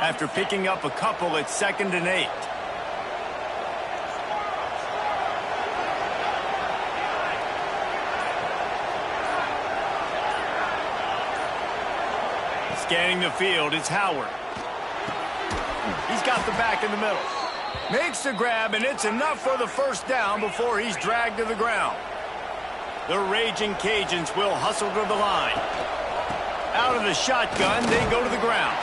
after picking up a couple at 2nd and 8. Scanning the field, it's Howard. He's got the back in the middle. Makes the grab, and it's enough for the first down before he's dragged to the ground. The Raging Cajuns will hustle to the line. Out of the shotgun, they go to the ground.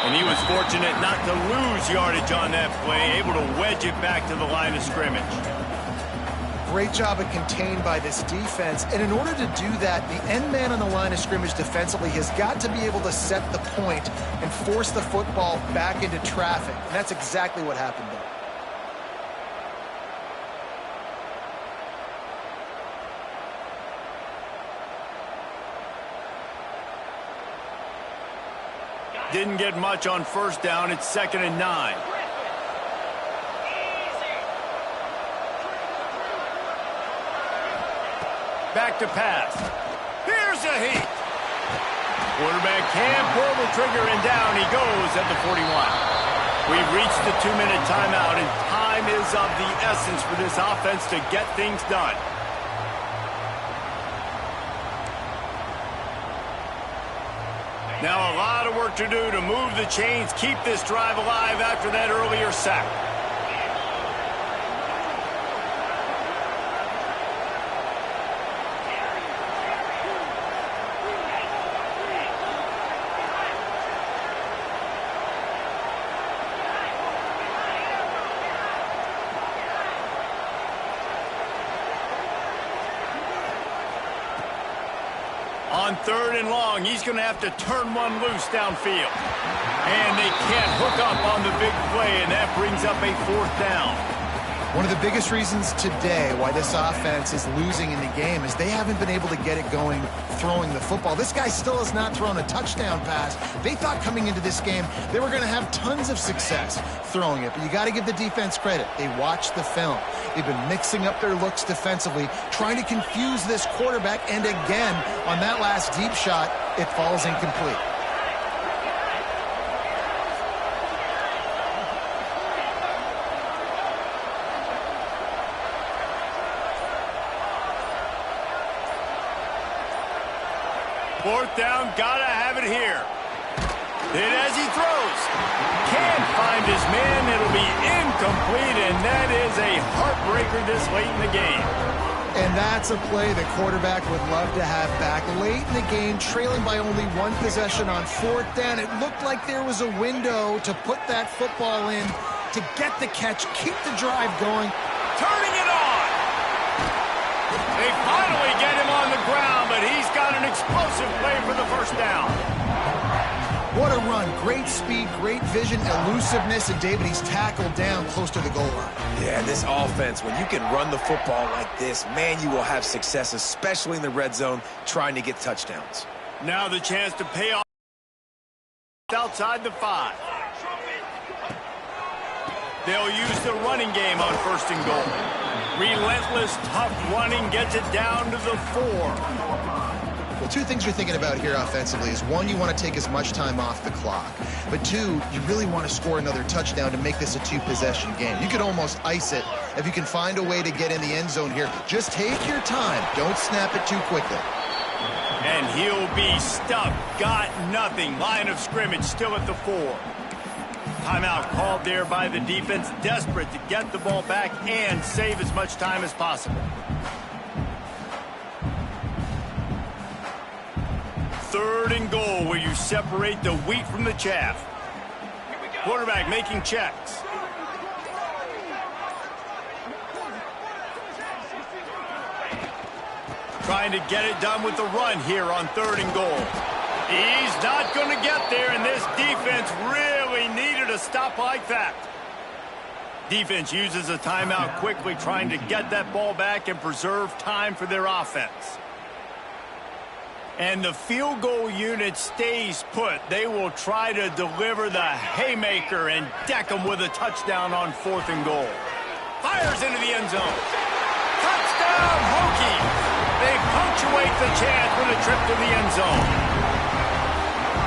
And he was fortunate not to lose yardage on that play, able to wedge it back to the line of scrimmage. Great job of contained by this defense. And in order to do that, the end man on the line of scrimmage defensively has got to be able to set the point and force the football back into traffic. And that's exactly what happened there. Didn't get much on first down. It's 2nd and 9. Back to pass. Here's a heat. Quarterback can't pull the trigger, and down he goes at the 41. We've reached the 2-minute timeout, and time is of the essence for this offense to get things done. Now a lot of work to do to move the chains, keep this drive alive after that earlier sack. On 3rd and long, he's going to have to turn one loose downfield. And they can't hook up on the big play, and that brings up a 4th down. One of the biggest reasons today why this offense is losing in the game is they haven't been able to get it going throwing the football. This guy still has not thrown a touchdown pass. They thought coming into this game they were going to have tons of success throwing it, but you got to give the defense credit. They watched the film. They've been mixing up their looks defensively, trying to confuse this quarterback, and again, on that last deep shot, it falls incomplete. Fourth down, gotta have it here. And as he throws, can't find his man. It'll be incomplete, and that is a heartbreaker this late in the game. And that's a play the quarterback would love to have back. Late in the game, trailing by only 1 possession on 4th down. It looked like there was a window to put that football in, to get the catch, keep the drive going. Turning it on. They finally get him on the ground, but he's got an explosive play for the first down. What a run. Great speed, great vision, elusiveness, and David, he's tackled down close to the goal line. Yeah, this offense, when you can run the football like this, man, you will have success, especially in the red zone, trying to get touchdowns. Now the chance to pay off outside the 5. They'll use the running game on 1st and goal. Relentless, tough running gets it down to the 4. Well, 2 things you're thinking about here offensively is, 1, you want to take as much time off the clock. But 2, you really want to score another touchdown to make this a 2-possession game. You could almost ice it if you can find a way to get in the end zone here. Just take your time. Don't snap it too quickly. And he'll be stuck. Got nothing. Line of scrimmage still at the 4. Timeout called there by the defense, desperate to get the ball back and save as much time as possible. 3rd and goal, where you separate the wheat from the chaff. Quarterback making checks. Trying to get it done with the run here on 3rd and goal. He's not going to get there, and this defense really needed a stop like that. Defense uses a timeout quickly, trying to get that ball back and preserve time for their offense. And the field goal unit stays put. They will try to deliver the haymaker and deck them with a touchdown on 4th and goal. Fires into the end zone. Touchdown, Hokies! They punctuate the chance with a trip to the end zone.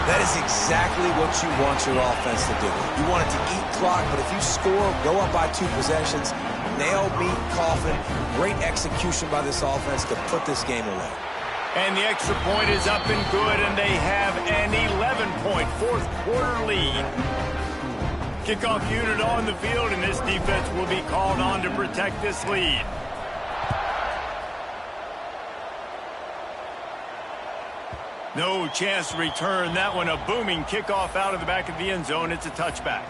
That is exactly what you want your offense to do. You want it to eat clock, but if you score, go up by 2 possessions, nail, meet, coffin, great execution by this offense to put this game away. And the extra point is up and good, and they have an 11-point fourth-quarter lead. Kickoff unit on the field, and this defense will be called on to protect this lead. No chance to return that one. A booming kickoff out of the back of the end zone. It's a touchback.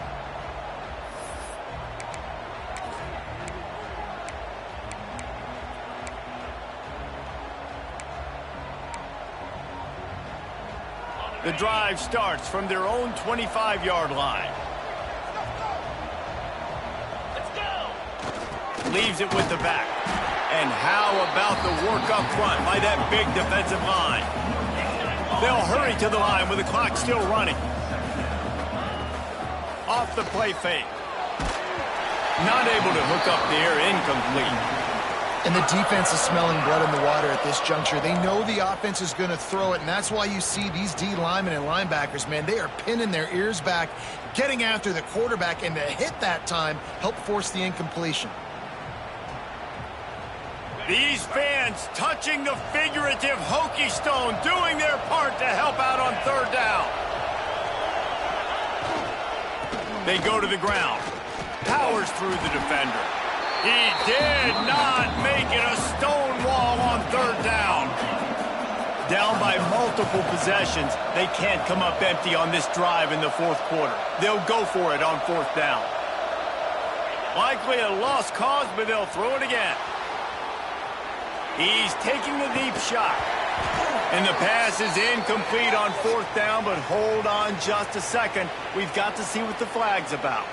The drive starts from their own 25-yard line. Let's go. Leaves it with the back. And how about the work up front by that big defensive line? They'll hurry to the line with the clock still running. Off the play fake. Not able to hook up there, incomplete. And the defense is smelling blood in the water at this juncture. They know the offense is going to throw it, and that's why you see these D linemen and linebackers, man, they are pinning their ears back, getting after the quarterback, and to hit that time, help force the incompletion. These fans touching the figurative hokey stone, doing their part to help out on third down. They go to the ground. Powers through the defender. He did not make it a stone wall on third down. Down by multiple possessions, they can't come up empty on this drive in the fourth quarter. They'll go for it on fourth down. Likely a lost cause, but they'll throw it again. He's taking the deep shot. And the pass is incomplete on fourth down, but hold on just a second. We've got to see what the flag's about.